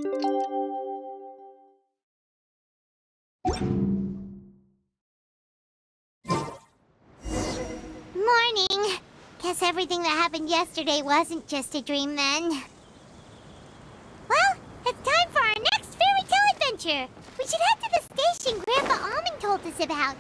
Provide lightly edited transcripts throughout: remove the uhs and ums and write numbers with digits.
Morning. Guess everything that happened yesterday wasn't just a dream then. Well, it's time for our next fairy tale adventure. We should head to the station Grandpa Almond told us about.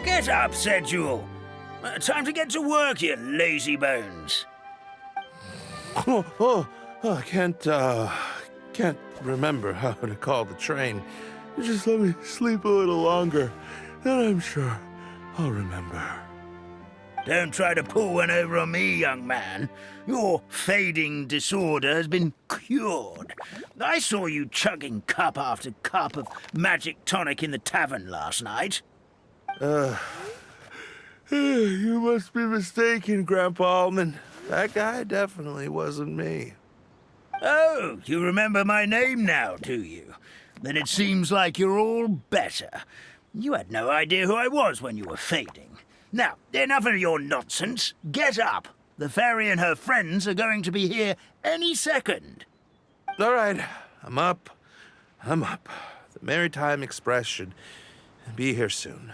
Get up, said Jewel. Time to get to work, you lazy bones. I can't remember how to call the train. Just let me sleep a little longer, then I'm sure I'll remember. don't try to pull one over on me, young man. Your fading disorder has been cured. I saw you chugging cup after cup of magic tonic in the tavern last night. You must be mistaken, Grandpa Almond. That guy definitely wasn't me. Oh, you remember my name now, do you? Then it seems like you're all better. You had no idea who I was when you were fading. Now, enough of your nonsense. Get up. The fairy and her friends are going to be here any second. All right, I'm up. The Maritime Express should be here soon.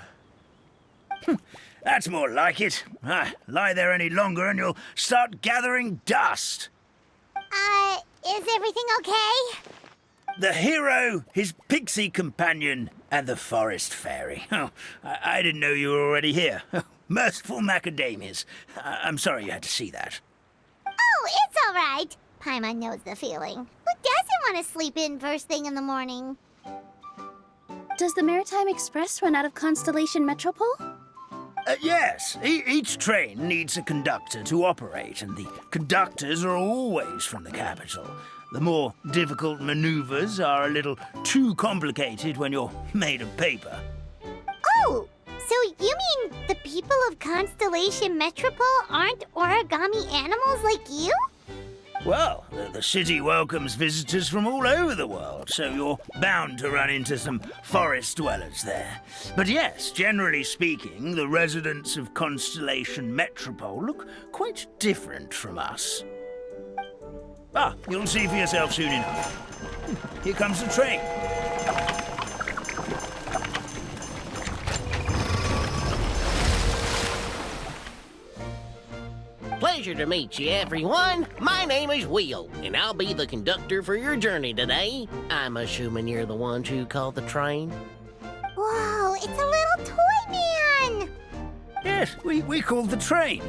That's more like it. Lie there any longer and you'll start gathering dust. Is everything okay? The hero, his pixie companion, and the forest fairy. Oh, I didn't know you were already here. Merciful macadamias. I'm sorry you had to see that. Oh, it's all right. Paimon knows the feeling. Who doesn't want to sleep in first thing in the morning? Does the Maritime Express run out of Constellation Metropole? Yes, each train needs a conductor to operate, and the conductors are always from the capital. The more difficult maneuvers are a little too complicated when you're made of paper. Oh, so you mean the people of Constellation Metropole aren't origami animals like you? Well, the city welcomes visitors from all over the world, so you're bound to run into some forest dwellers there. But yes, generally speaking, the residents of Constellation Metropole look quite different from us. You'll see for yourself soon enough. Here comes the train. Pleasure to meet you, everyone. My name is Will, and I'll be the conductor for your journey today. I'm assuming you're the ones who called the train. Whoa, it's a little toy man! Yes, we called the train.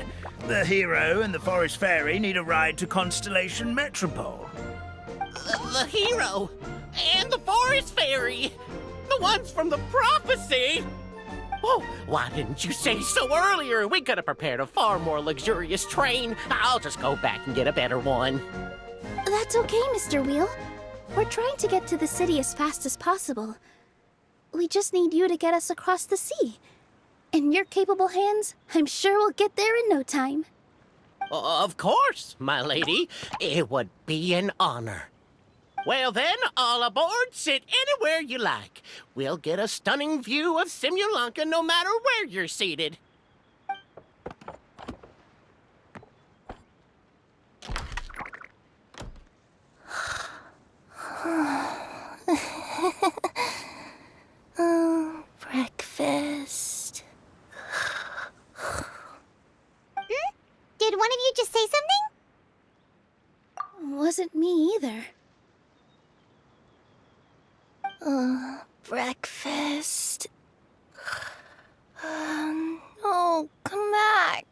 The hero and the forest fairy need a ride to Constellation Metropole. The hero and the forest fairy, the ones from the prophecy. Oh, why didn't you say so earlier? We could have prepared a far more luxurious train. I'll just go back and get a better one. That's okay, Mr. Wheel. We're trying to get to the city as fast as possible. We just need you to get us across the sea. In your capable hands, I'm sure we'll get there in no time. Of course, my lady. It would be an honor. Well then, all aboard, sit anywhere you like. We'll get a stunning view of Simulanka no matter where you're seated. Breakfast. Did one of you just say something? Wasn't me either. Breakfast. Oh, come back.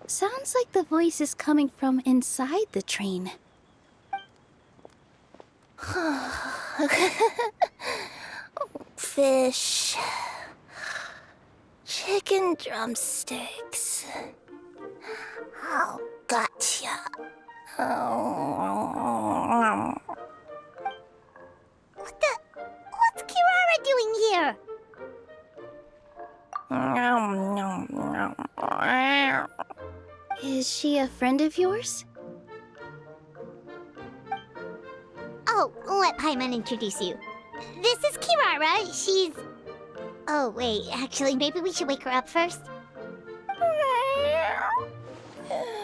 Sounds like the voice is coming from inside the train. Fish. Chicken drumsticks. Oh, gotcha. What's Kirara doing here? Is she a friend of yours? Oh, let Paimon introduce you. This is Kirara. She's... Oh, wait. Actually, maybe we should wake her up first.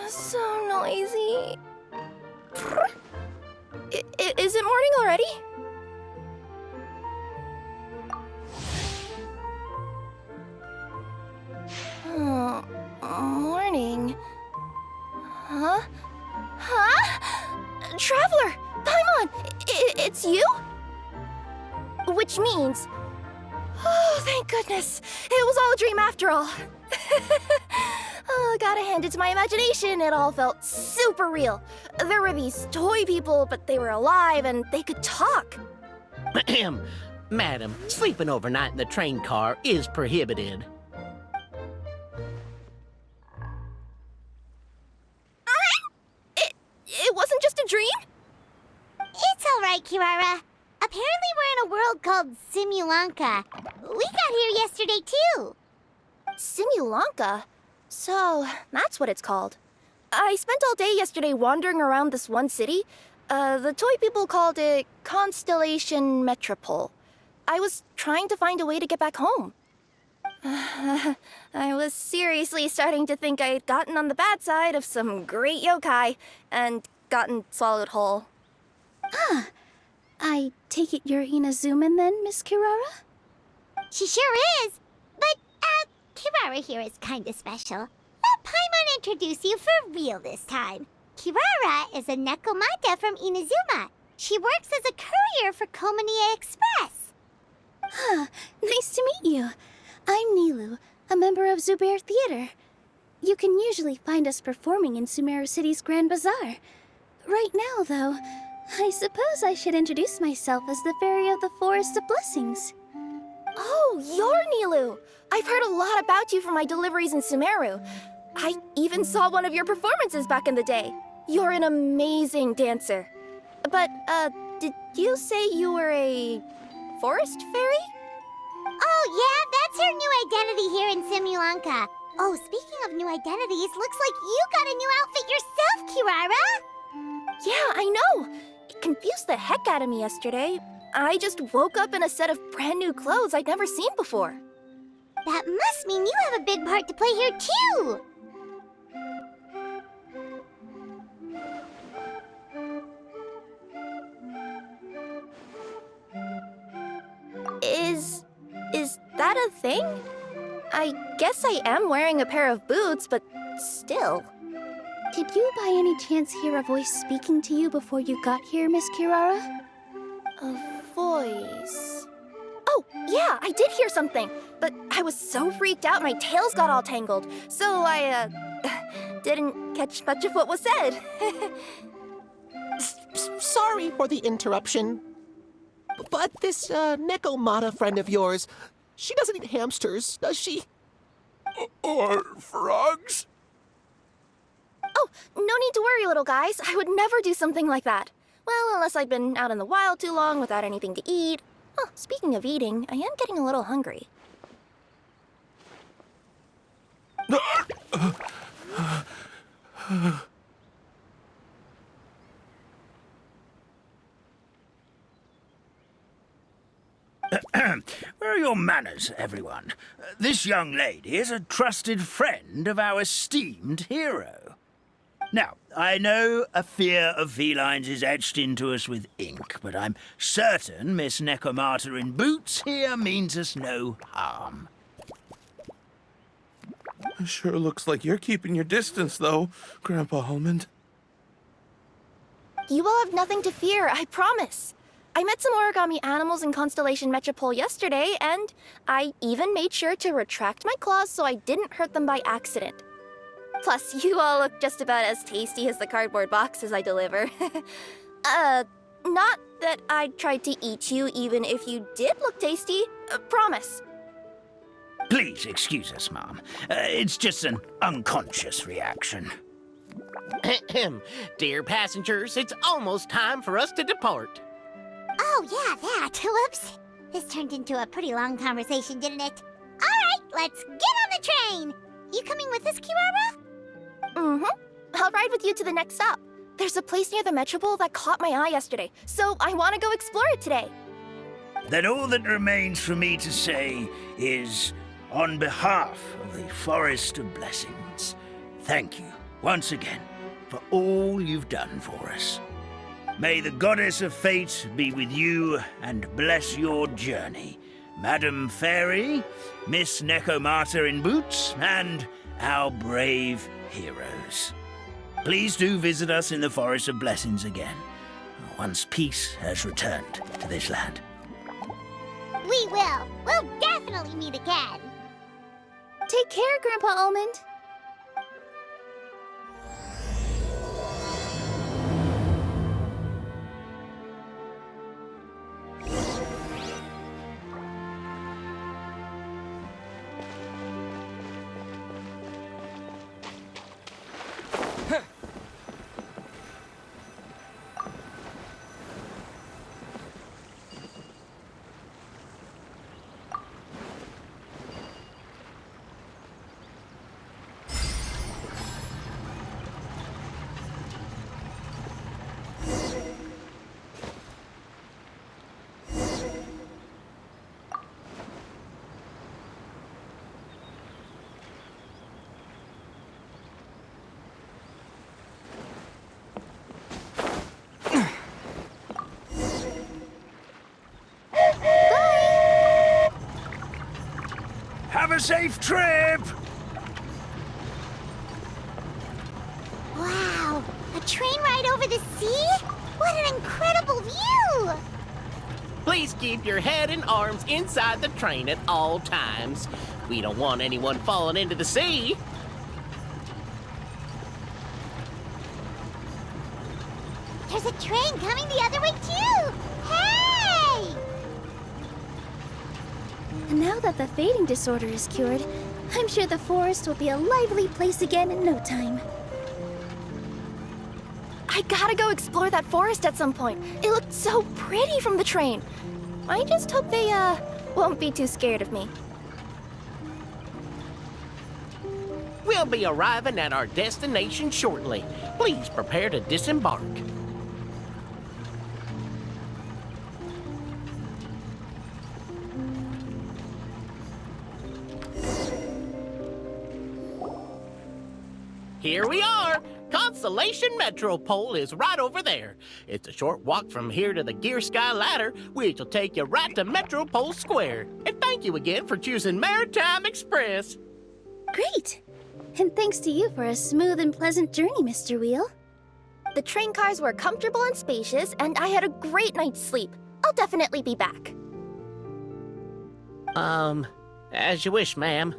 So noisy. Is it morning already? Morning. Huh? Traveler! Paimon! It's you? Which means... Oh, thank goodness. It was all a dream after all. Oh, gotta hand it to my imagination. It all felt super real. There were these toy people, but they were alive and they could talk. Madam, sleeping overnight in the train car is prohibited. world called Simulanka. We got here yesterday, too. Simulanka? So, that's what it's called. I spent all day yesterday wandering around this one city. The toy people called it Constellation Metropole. I was trying to find a way to get back home. I was seriously starting to think I had gotten on the bad side of some great yokai and gotten swallowed whole. I take it you're Inazuman then, Miss Kirara? She sure is. But, Kirara here is kinda special. Let Paimon introduce you for real this time. Kirara is a Nekomata from Inazuma. She works as a courier for Komaniya Express. Nice to meet you. I'm Nilu, a member of Zubair Theater. You can usually find us performing in Sumeru City's Grand Bazaar. Right now, though, I suppose I should introduce myself as the Fairy of the Forest of Blessings. Oh, you're Nilu! I've heard a lot about you from my deliveries in Sumeru. I even saw one of your performances back in the day. You're an amazing dancer. But, did you say you were a forest fairy? Oh, yeah, that's her new identity here in Simulanka. Oh, speaking of new identities, looks like you got a new outfit yourself, Kirara! Yeah, I know! It confused the heck out of me yesterday. I just woke up in a set of brand new clothes I'd never seen before. That must mean you have a big part to play here, too! Is that a thing? I guess I am wearing a pair of boots, but still. Did you by any chance hear a voice speaking to you before you got here, Miss Kirara? A voice... Oh, yeah, I did hear something, but I was so freaked out my tails got all tangled, so I, didn't catch much of what was said. Sorry for the interruption. But this Nekomata friend of yours, she doesn't eat hamsters, does she? Or frogs? Oh, no need to worry, little guys. I would never do something like that. Well, unless I've been out in the wild too long without anything to eat. Oh, speaking of eating, I am getting a little hungry. Where are your manners, everyone? This young lady is a trusted friend of our esteemed hero. Now, I know a fear of felines is etched into us with ink, but I'm certain Miss Nekomata in boots here means us no harm. Sure looks like you're keeping your distance, though, Grandpa Almond. You will have nothing to fear, I promise. I met some origami animals in Constellation Metropole yesterday, and I even made sure to retract my claws so I didn't hurt them by accident. Plus, you all look just about as tasty as the cardboard boxes I deliver. Not that I tried to eat you even if you did look tasty. Promise. Please excuse us, Mom. It's just an unconscious reaction. Dear passengers, it's almost time for us to depart. Oh, yeah, that. Whoops. This turned into a pretty long conversation, didn't it? All right, let's get on the train. You coming with us, Kirara? Mm-hmm. I'll ride with you to the next stop. There's a place near the Metropole that caught my eye yesterday, so I want to go explore it today. Then all that remains for me to say is, on behalf of the Forest of Blessings, thank you once again for all you've done for us. May the goddess of fate be with you and bless your journey, Madam Fairy, Miss Nekomata in boots, and our brave heroes. Please do visit us in the Forest of Blessings again, once peace has returned to this land. We will. We'll definitely meet again. Take care, Grandpa Almond. Have a safe trip! Wow, a train ride over the sea? What an incredible view! Please keep your head and arms inside the train at all times. We don't want anyone falling into the sea. There's a train coming the other way too! Hey! And now that the fading disorder is cured, I'm sure the forest will be a lively place again in no time. I gotta go explore that forest at some point. It looked so pretty from the train. I just hope they, won't be too scared of me. We'll be arriving at our destination shortly. Please prepare to disembark. Here we are! Constellation Metropole is right over there. It's a short walk from here to the Gear Sky Ladder, which will take you right to Metropole Square. And thank you again for choosing Maritime Express. Great! And thanks to you for a smooth and pleasant journey, Mr. Wheel. The train cars were comfortable and spacious, and I had a great night's sleep. I'll definitely be back. As you wish, ma'am.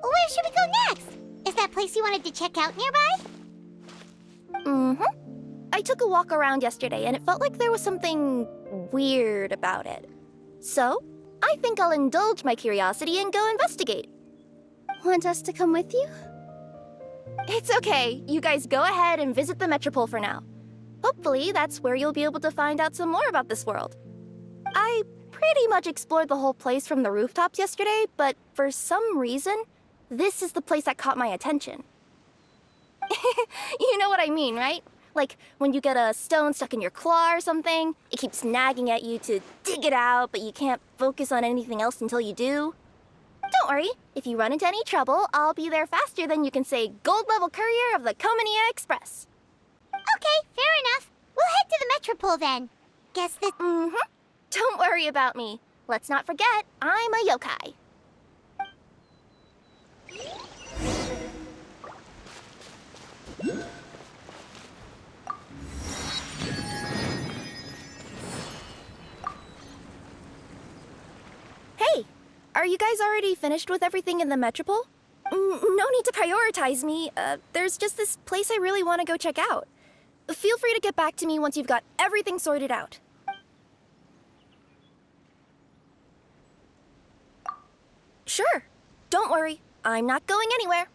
Where should we go next? Is that place you wanted to check out nearby? Mm-hmm. I took a walk around yesterday, and it felt like there was something weird about it. So, I think I'll indulge my curiosity and go investigate. Want us to come with you? It's okay. You guys go ahead and visit the Metropole for now. Hopefully, that's where you'll be able to find out some more about this world. I pretty much explored the whole place from the rooftops yesterday, but for some reason, this is the place that caught my attention. You know what I mean, right? Like when you get a stone stuck in your claw or something, it keeps nagging at you to dig it out, but you can't focus on anything else until you do. Don't worry, if you run into any trouble, I'll be there faster than you can say gold-level courier of the Komania Express. Okay, fair enough. We'll head to the Metropole then. Guess this... Mm-hmm. Don't worry about me. Let's not forget, I'm a yokai. Hey, are you guys already finished with everything in the Metropole? No need to prioritize me. There's just this place I really want to go check out. Feel free to get back to me once you've got everything sorted out. Sure. Don't worry. I'm not going anywhere.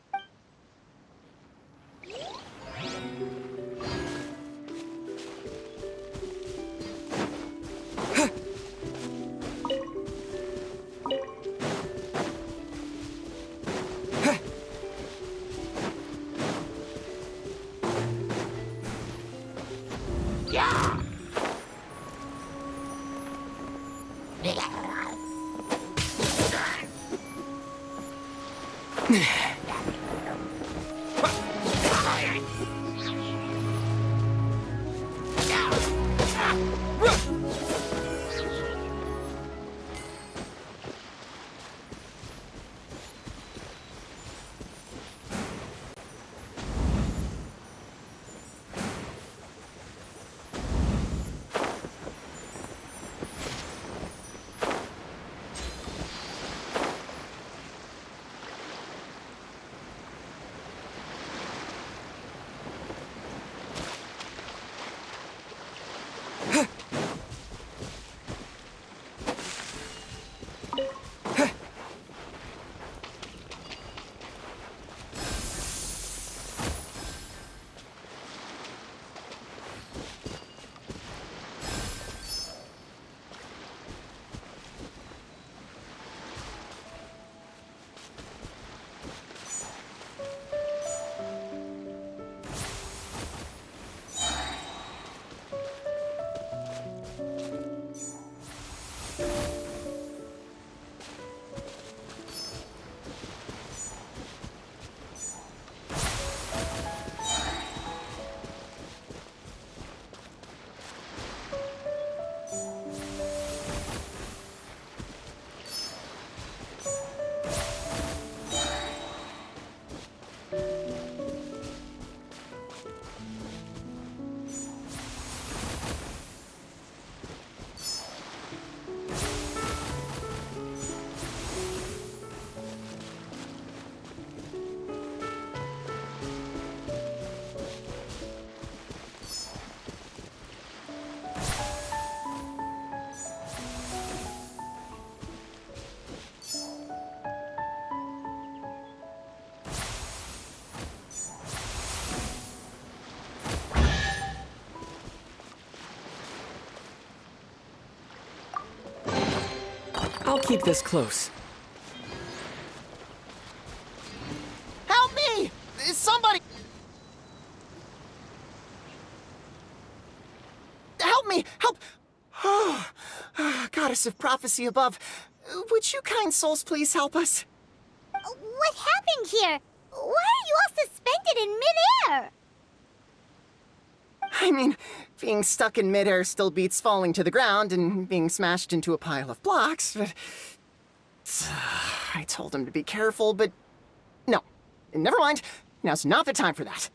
keep this close. Help me! Somebody! Help me! Help! Oh, Goddess of Prophecy above, would you kind souls please help us? What happened here? Why are you all suspended in midair? I mean, being stuck in midair still beats falling to the ground and being smashed into a pile of blocks, but... I told him to be careful, but... No. Never mind. Now's not the time for that.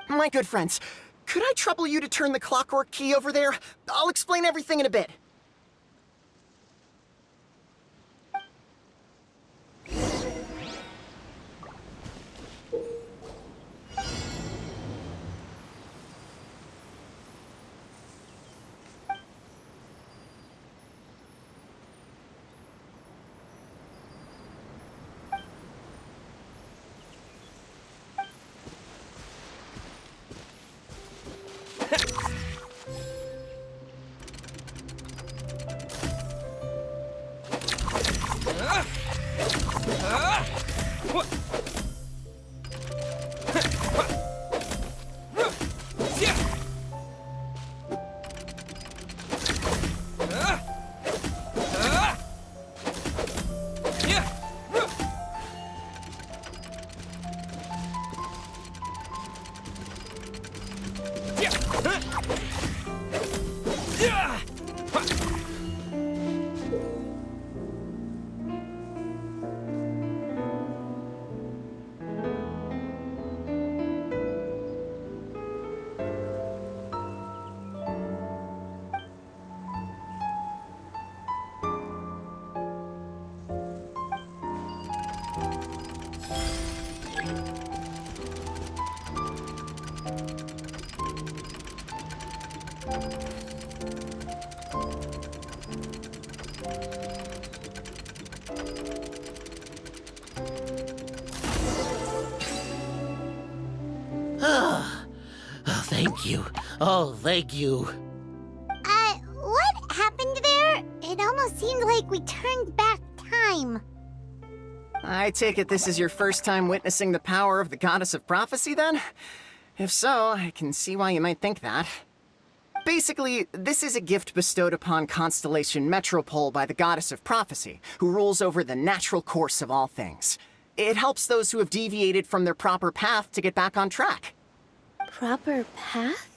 My good friends, could I trouble you to turn the clockwork key over there? I'll explain everything in a bit. Thank you. Oh, thank you. What happened there? It almost seemed like we turned back time. I take it this is your first time witnessing the power of the Goddess of Prophecy, then? If so, I can see why you might think that. Basically, this is a gift bestowed upon Constellation Metropole by the Goddess of Prophecy, who rules over the natural course of all things. It helps those who have deviated from their proper path to get back on track. Proper path?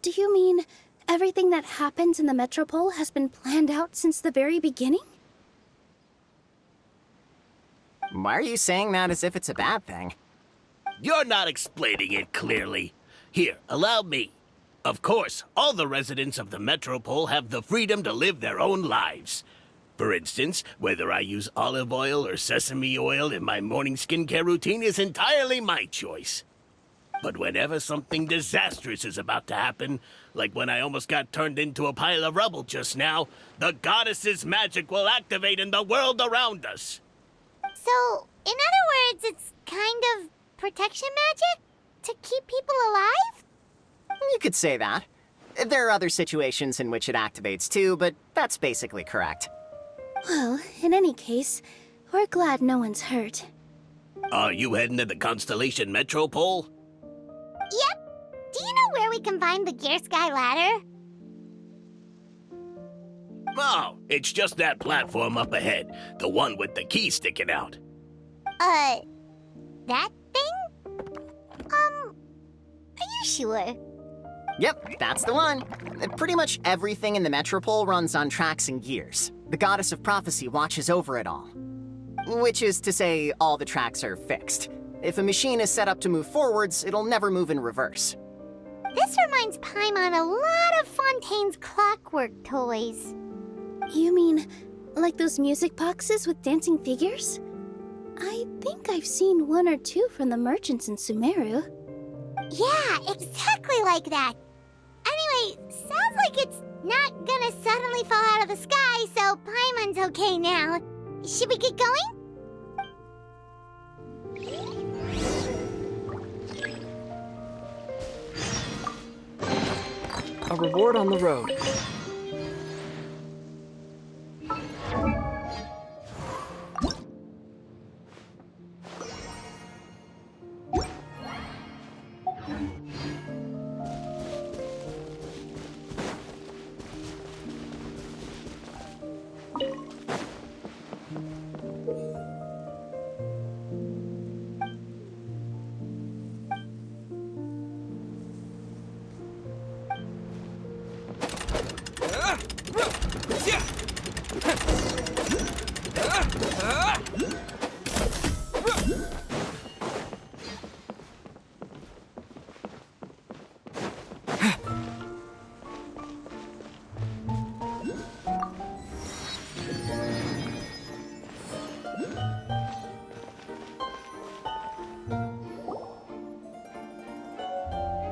Do you mean everything that happens in the Metropole has been planned out since the very beginning? Why are you saying that as if it's a bad thing? You're not explaining it clearly. Here, allow me. Of course, all the residents of the Metropole have the freedom to live their own lives. For instance, whether I use olive oil or sesame oil in my morning skincare routine is entirely my choice. But whenever something disastrous is about to happen, like when I almost got turned into a pile of rubble just now, the goddess's magic will activate in the world around us. So, in other words, it's kind of protection magic? To keep people alive? You could say that. There are other situations in which it activates too, but that's basically correct. Well, in any case, we're glad no one's hurt. Are you heading to the Constellation Metropole? Yep. Do you know where we can find the Gear Sky Ladder? Oh, it's just that platform up ahead. The one with the key sticking out. That thing? Are you sure? Yep, that's the one. Pretty much everything in the Metropole runs on tracks and gears. The Goddess of Prophecy watches over it all. Which is to say, all the tracks are fixed. If a machine is set up to move forwards, it'll never move in reverse. This reminds Paimon a lot of Fontaine's clockwork toys. You mean, like those music boxes with dancing figures? I think I've seen one or two from the merchants in Sumeru. Yeah, exactly like that. Anyway, sounds like it's not gonna suddenly fall out of the sky, so Paimon's okay now. Should we get going? A reward on the road.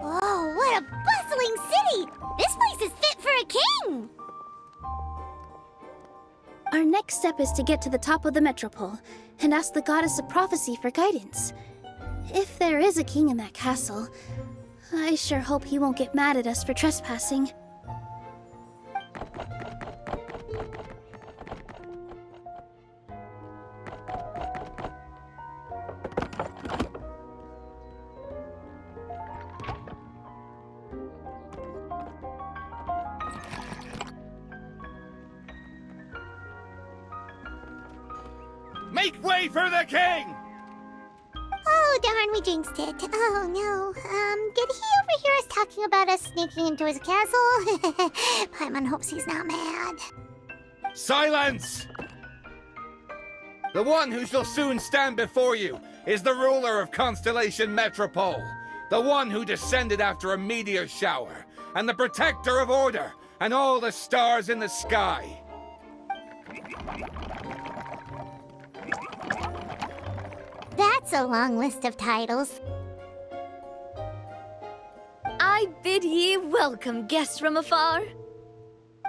Oh, what a bustling city! This place is fit for a king! Our next step is to get to the top of the metropole and ask the goddess of prophecy for guidance. If there is a king in that castle, I sure hope he won't get mad at us for trespassing. Make way for the king! Oh, darn, we jinxed it. Oh, no. Did he overhear us talking about us sneaking into his castle? Paimon hopes he's not mad. Silence! The one who shall soon stand before you is the ruler of Constellation Metropole, the one who descended after a meteor shower, and the protector of order and all the stars in the sky. That's a long list of titles. I bid ye welcome, guests from afar.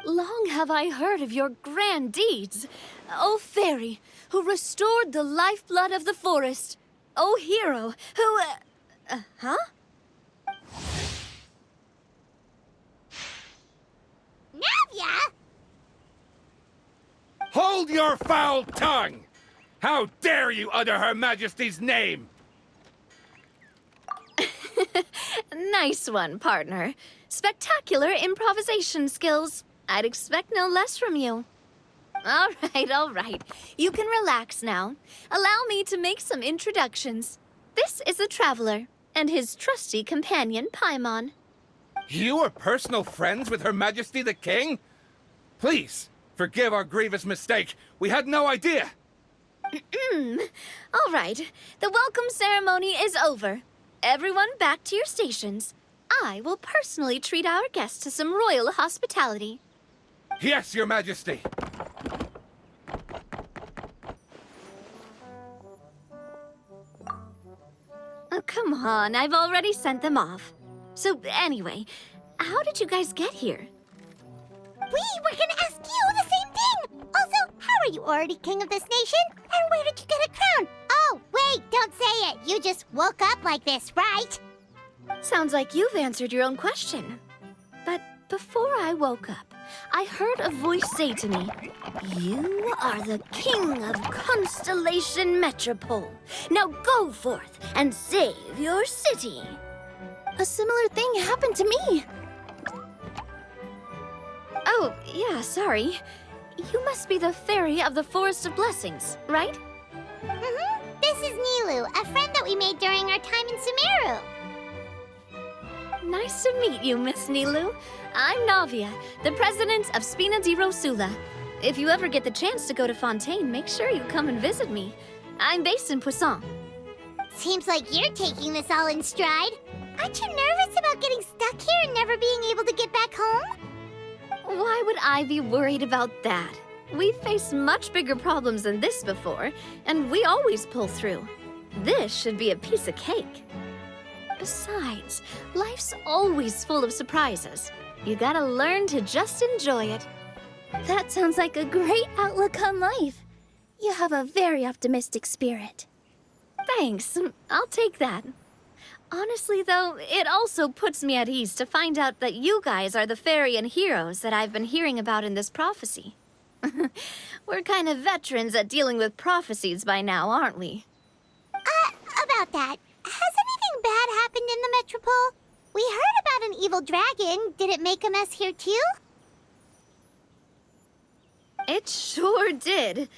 Long have I heard of your grand deeds, O fairy, who restored the lifeblood of the forest, O hero, who... huh? Navia! Hold your foul tongue! How dare you utter Her Majesty's name? Nice one, partner. Spectacular improvisation skills. I'd expect no less from you. All right. You can relax now. Allow me to make some introductions. This is the Traveler, and his trusty companion, Paimon. You are personal friends with Her Majesty the King? Please, forgive our grievous mistake. We had no idea. All right. The welcome ceremony is over. Everyone back to your stations. I will personally treat our guests to some royal hospitality. Yes, Your Majesty. Oh, come on. I've already sent them off. So, anyway, how did you guys get here? We were gonna ask you the same thing! Also, how are you already king of this nation? And where did you get a crown? Oh, wait, don't say it! You just woke up like this, right? Sounds like you've answered your own question. But before I woke up, I heard a voice say to me, "You are the king of Constellation Metropole. Now go forth and save your city." A similar thing happened to me. Oh, yeah, sorry. You must be the fairy of the Forest of Blessings, right? This is Nilu, a friend that we made during our time in Sumeru. Nice to meet you, Miss Nilu. I'm Navia, the president of Spina di Rosula. If you ever get the chance to go to Fontaine, make sure you come and visit me. I'm based in Poisson. Seems like you're taking this all in stride. Aren't you nervous about getting stuck here and never being able to get back home? Why would I be worried about that? We've faced much bigger problems than this before, and we always pull through. This should be a piece of cake. Besides, life's always full of surprises. You gotta learn to just enjoy it. That sounds like a great outlook on life. You have a very optimistic spirit. Thanks, I'll take that. Honestly, though, it also puts me at ease to find out that you guys are the fairy and heroes that I've been hearing about in this prophecy. We're kind of veterans at dealing with prophecies by now, aren't we? About that, has anything bad happened in the Metropole? We heard about an evil dragon. Did it make a mess here too? It sure did.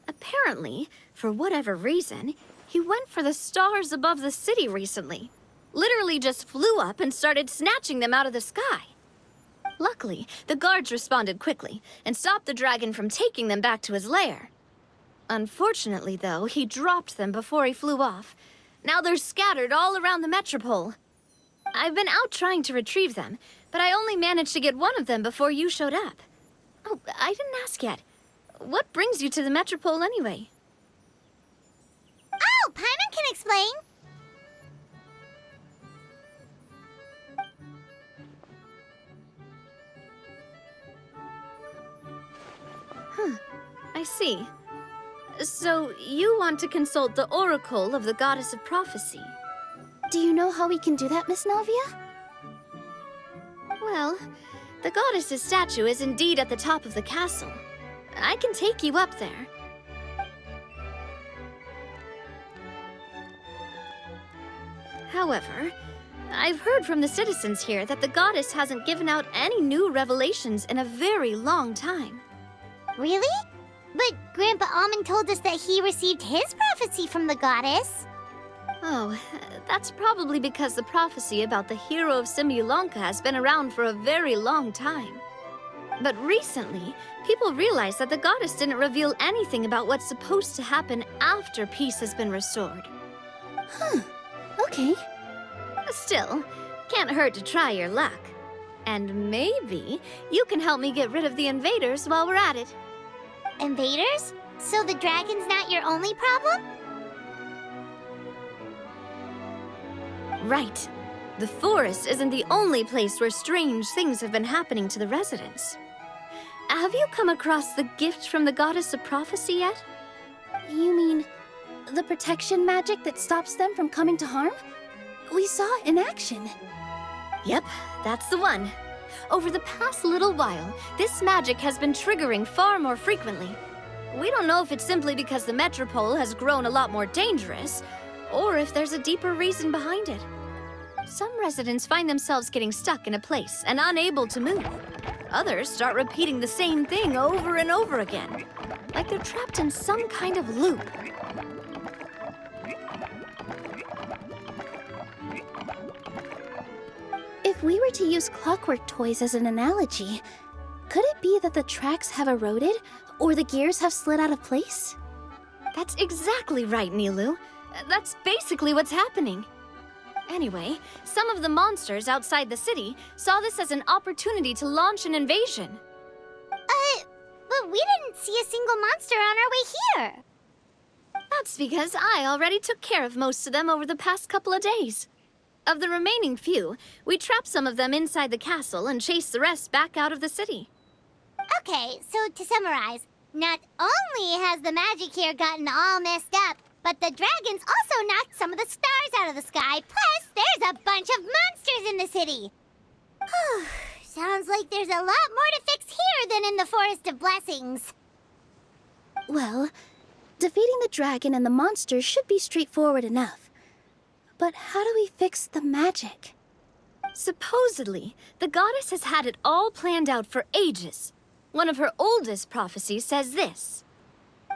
Apparently, for whatever reason, he went for the stars above the city recently. Literally just flew up and started snatching them out of the sky. Luckily, the guards responded quickly and stopped the dragon from taking them back to his lair. Unfortunately, though, he dropped them before he flew off. Now they're scattered all around the Metropole. I've been out trying to retrieve them, but I only managed to get one of them before you showed up. Oh, I didn't ask yet. What brings you to the Metropole anyway? Oh, Paimon can explain. I see. So, you want to consult the Oracle of the Goddess of Prophecy? Do you know how we can do that, Miss Navia? Well, the goddess's statue is indeed at the top of the castle. I can take you up there. However, I've heard from the citizens here that the goddess hasn't given out any new revelations in a very long time. Really? But Grandpa Almond told us that he received his prophecy from the goddess. Oh, that's probably because the prophecy about the hero of Simulanka has been around for a very long time. But recently, people realized that the goddess didn't reveal anything about what's supposed to happen after peace has been restored. Okay. Still, can't hurt to try your luck. And maybe you can help me get rid of the invaders while we're at it. Invaders? So the dragon's not your only problem? Right. The forest isn't the only place where strange things have been happening to the residents. Have you come across the gift from the Goddess of Prophecy yet? You mean the protection magic that stops them from coming to harm? We saw it in action. Yep, that's the one. Over the past little while, this magic has been triggering far more frequently. We don't know if it's simply because the Metropole has grown a lot more dangerous, or if there's a deeper reason behind it. Some residents find themselves getting stuck in a place and unable to move. Others start repeating the same thing over and over again, like they're trapped in some kind of loop. If we were to use clockwork toys as an analogy, could it be that the tracks have eroded or the gears have slid out of place? That's exactly right, Nilu. That's basically what's happening. Anyway, some of the monsters outside the city saw this as an opportunity to launch an invasion. But we didn't see a single monster on our way here. That's because I already took care of most of them over the past couple of days. Of the remaining few, we trapped some of them inside the castle and chased the rest back out of the city. Okay, so to summarize, not only has the magic here gotten all messed up, but the dragons also knocked some of the stars out of the sky, plus there's a bunch of monsters in the city. Sounds like there's a lot more to fix here than in the Forest of Blessings. Well, defeating the dragon and the monsters should be straightforward enough. But how do we fix the magic? Supposedly, the goddess has had it all planned out for ages. One of her oldest prophecies says this: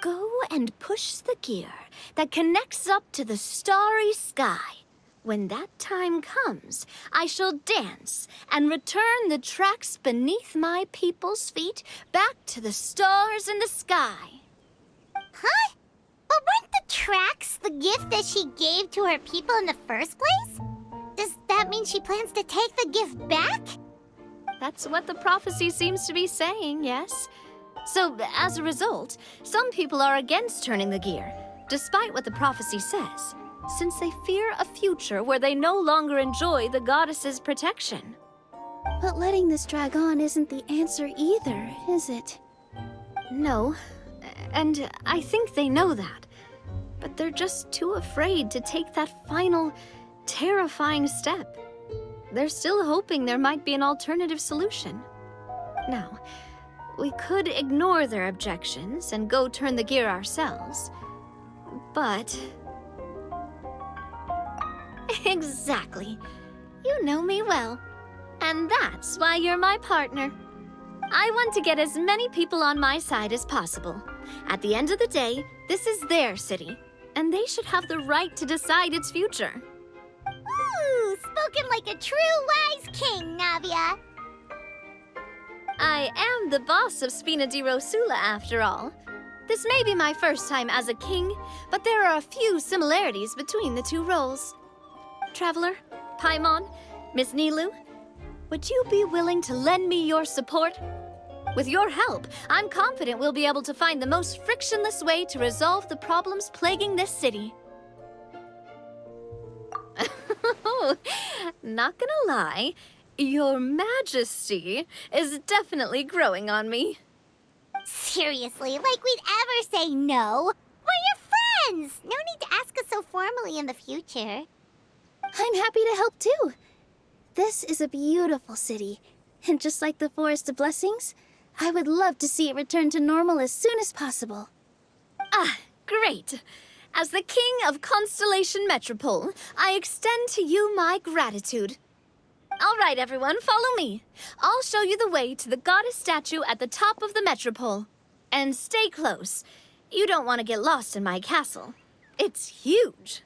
"Go and push the gear that connects up to the starry sky. When that time comes, I shall dance and return the tracks beneath my people's feet back to the stars in the sky." Huh? But weren't the tracks the gift that she gave to her people in the first place? Does that mean she plans to take the gift back? That's what the prophecy seems to be saying, yes. So, as a result, some people are against turning the gear, despite what the prophecy says, since they fear a future where they no longer enjoy the goddess's protection. But letting this drag on isn't the answer either, is it? No, and I think they know that. But they're just too afraid to take that final, terrifying step. They're still hoping there might be an alternative solution. Now, we could ignore their objections and go turn the gear ourselves. But Exactly. You know me well. And that's why you're my partner. I want to get as many people on my side as possible. At the end of the day, this is their city, and they should have the right to decide its future. Ooh, spoken like a true wise king, Navia. I am the boss of Spina di Rosula, after all. This may be my first time as a king, but there are a few similarities between the two roles. Traveler, Paimon, Miss Nilu, would you be willing to lend me your support? With your help, I'm confident we'll be able to find the most frictionless way to resolve the problems plaguing this city. Not gonna lie, Your Majesty is definitely growing on me. Seriously, like we'd ever say no. We're your friends. No need to ask us so formally in the future. I'm happy to help too. This is a beautiful city, and just like the Forest of Blessings, I would love to see it return to normal as soon as possible. Ah, great. As the King of Constellation Metropole, I extend to you my gratitude. All right, everyone, follow me. I'll show you the way to the goddess statue at the top of the Metropole. And stay close. You don't want to get lost in my castle. It's huge.